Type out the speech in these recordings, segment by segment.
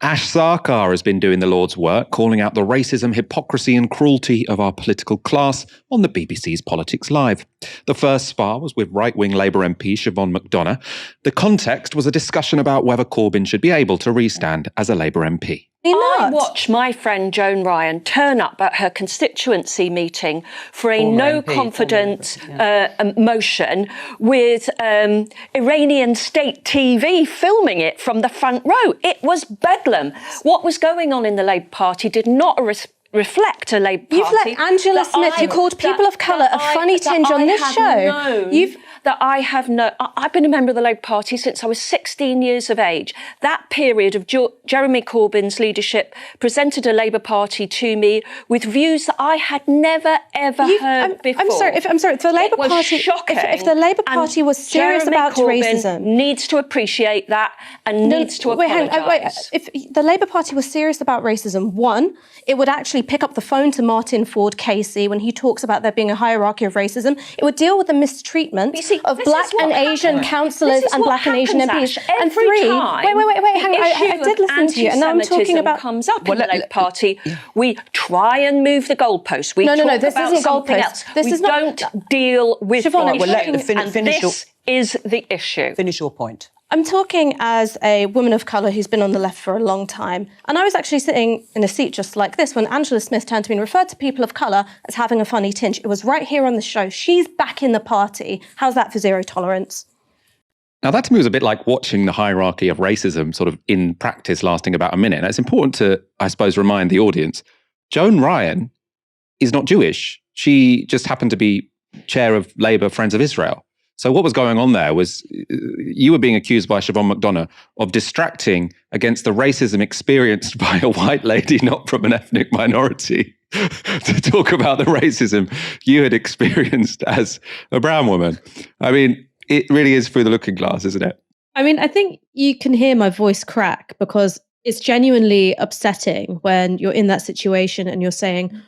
Ash Sarkar has been doing the Lord's work, calling out the racism, hypocrisy and cruelty of our political class on the BBC's Politics Live. The first spar was with right-wing Labour MP Siobhan McDonough. The context was a discussion about whether Corbyn should be able to restand as a Labour MP. I watched my friend Joan Ryan turn up at her constituency meeting for a no-confidence motion with Iranian state TV filming it from the front row. It was bedlam. What was going on in the Labour Party did not reflect a Labour Party. You've let Angela Smith, you called people of colour a funny tinge on this show. I've been a member of the Labour Party since I was 16 years of age. That period of Jeremy Corbyn's leadership presented a Labour Party to me with views that I had never, ever heard before. I'm sorry. If the Labour Party, if the Labour Party was serious Jeremy about Corbyn racism, needs to appreciate that and needs to apologise. If the Labour Party was serious about racism, one, it would actually pick up the phone to Martin Ford Casey when he talks about there being a hierarchy of racism. It would deal with the mistreatment of black and Asian councillors and black and Asian MPs. And three, wait, hang on. I did listen to you, and now I'm talking about comes up in the Labour Party. We try and move the goalposts. We talk this about isn't something else. We don't deal with Siobhan, this is the issue. Finish your point. I'm talking as a woman of colour who's been on the left for a long time. And I was actually sitting in a seat just like this when Angela Smith turned to me and referred to people of colour as having a funny tinge. It was right here on the show. She's back in the party. How's that for zero tolerance? Now, that to me was a bit like watching the hierarchy of racism sort of in practice lasting about a minute. And it's important to, I suppose, remind the audience, Joan Ryan is not Jewish. She just happened to be chair of Labour Friends of Israel. So what was going on there was you were being accused by Siobhan McDonough of distracting against the racism experienced by a white lady not from an ethnic minority to talk about the racism you had experienced as a brown woman. I mean, it really is through the looking glass, isn't it? I mean, I think you can hear my voice crack because it's genuinely upsetting when you're in that situation and you're saying,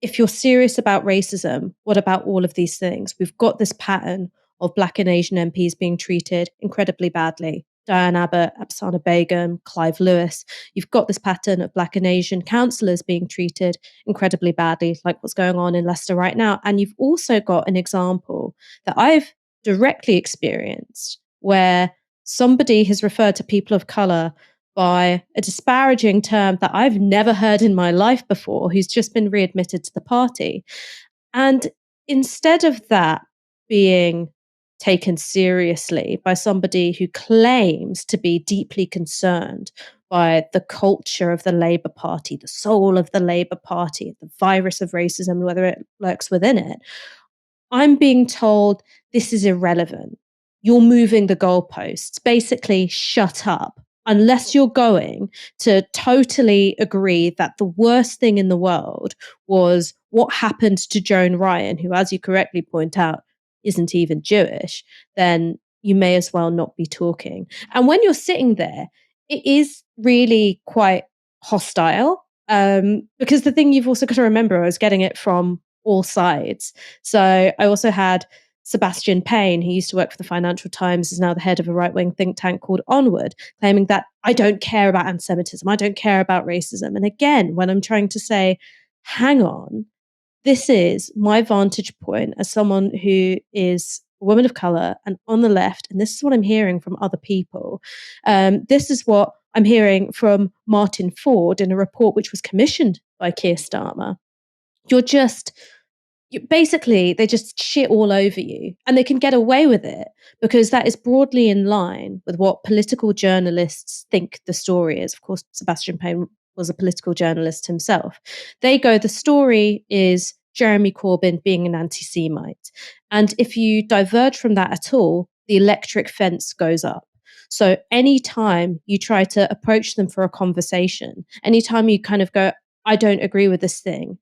if you're serious about racism, what about all of these things? We've got this pattern of black and Asian MPs being treated incredibly badly. Diane Abbott, Absana Begum, Clive Lewis. You've got this pattern of black and Asian councillors being treated incredibly badly, like what's going on in Leicester right now. And you've also got an example that I've directly experienced where somebody has referred to people of colour by a disparaging term that I've never heard in my life before, who's just been readmitted to the party. And instead of that being taken seriously by somebody who claims to be deeply concerned by the culture of the Labour Party, the soul of the Labour Party, the virus of racism, whether it lurks within it, I'm being told this is irrelevant. You're moving the goalposts. Basically, shut up. Unless you're going to totally agree that the worst thing in the world was what happened to Joan Ryan, who, as you correctly point out, isn't even Jewish, then you may as well not be talking. And when you're sitting there, it is really quite hostile because the thing you've also got to remember, I was getting it from all sides. So I also had Sebastian Payne, who used to work for the Financial Times, is now the head of a right-wing think tank called Onward, claiming that I don't care about anti-Semitism, I don't care about racism. And again, when I'm trying to say, hang on, this is my vantage point as someone who is a woman of colour and on the left, and this is what I'm hearing from other people. This is what I'm hearing from Martin Ford in a report which was commissioned by Keir Starmer. Basically, they just shit all over you, and they can get away with it because that is broadly in line with what political journalists think the story is. Of course, Sebastian Payne was a political journalist himself. They go, the story is Jeremy Corbyn being an anti-Semite. And if you diverge from that at all, the electric fence goes up. So anytime you try to approach them for a conversation, anytime you kind of go, I don't agree with this thing,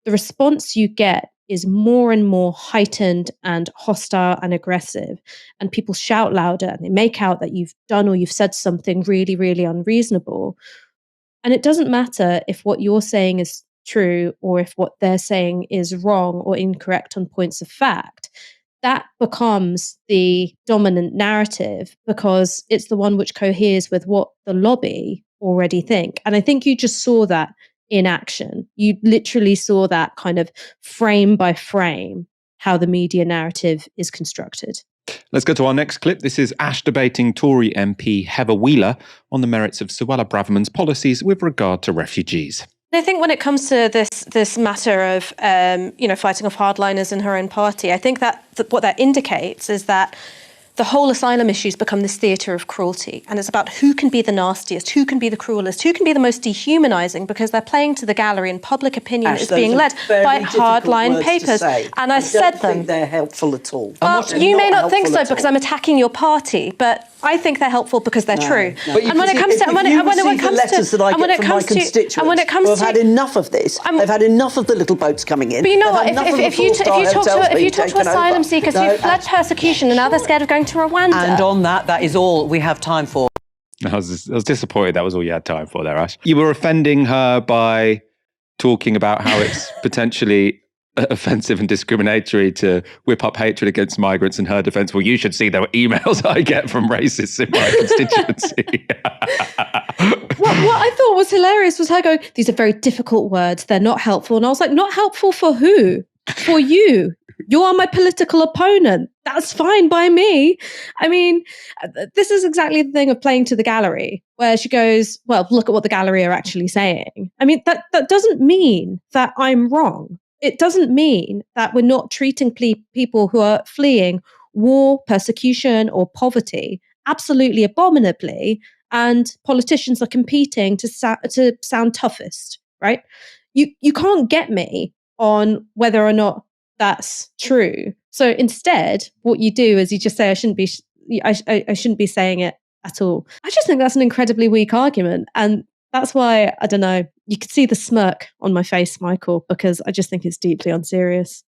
the response you get is more and more heightened and hostile and aggressive. And people shout louder and they make out that you've done or you've said something really, really unreasonable. And it doesn't matter if what you're saying is true or if what they're saying is wrong or incorrect on points of fact. That becomes the dominant narrative because it's the one which coheres with what the lobby already think. And I think you just saw that in action. You literally saw that kind of frame by frame, how the media narrative is constructed. Let's go to our next clip. This is Ash debating Tory MP Heather Wheeler on the merits of Suella Braverman's policies with regard to refugees. I think when it comes to this matter of fighting off hardliners in her own party, I think that what that indicates is that the whole asylum issue's become this theatre of cruelty, and it's about who can be the nastiest, who can be the cruelest, who can be the most dehumanising, because they're playing to the gallery and public opinion is being led by hardline papers. And I said them. I don't think they're helpful at all. Well, you may not think so because I'm attacking your party, but I think they're helpful because they're true. No. And when it comes to, when it comes to, letters that I get from my constituents who have had enough of this, they've had enough of the little boats coming in. But you know what? If you talk to asylum seekers who've fled persecution and now they're scared of going to Rwanda. And on that is all we have time for. I was disappointed that was all you had time for there, Ash. You were offending her by talking about how it's potentially offensive and discriminatory to whip up hatred against migrants in her defence. Well, you should see the emails I get from racists in my constituency. What I thought was hilarious was her going, these are very difficult words, they're not helpful. And I was like, not helpful for who? For you. You are my political opponent. That's fine by me. I mean, this is exactly the thing of playing to the gallery, where she goes, well, look at what the gallery are actually saying. I mean, that doesn't mean that I'm wrong. It doesn't mean that we're not treating people who are fleeing war, persecution, or poverty absolutely abominably, and politicians are competing to sound toughest, right? You can't get me on whether or not that's true. So instead, what you do is you just say, I shouldn't be saying it at all. I just think that's an incredibly weak argument. And that's why, I don't know, you could see the smirk on my face, Michael, because I just think it's deeply unserious.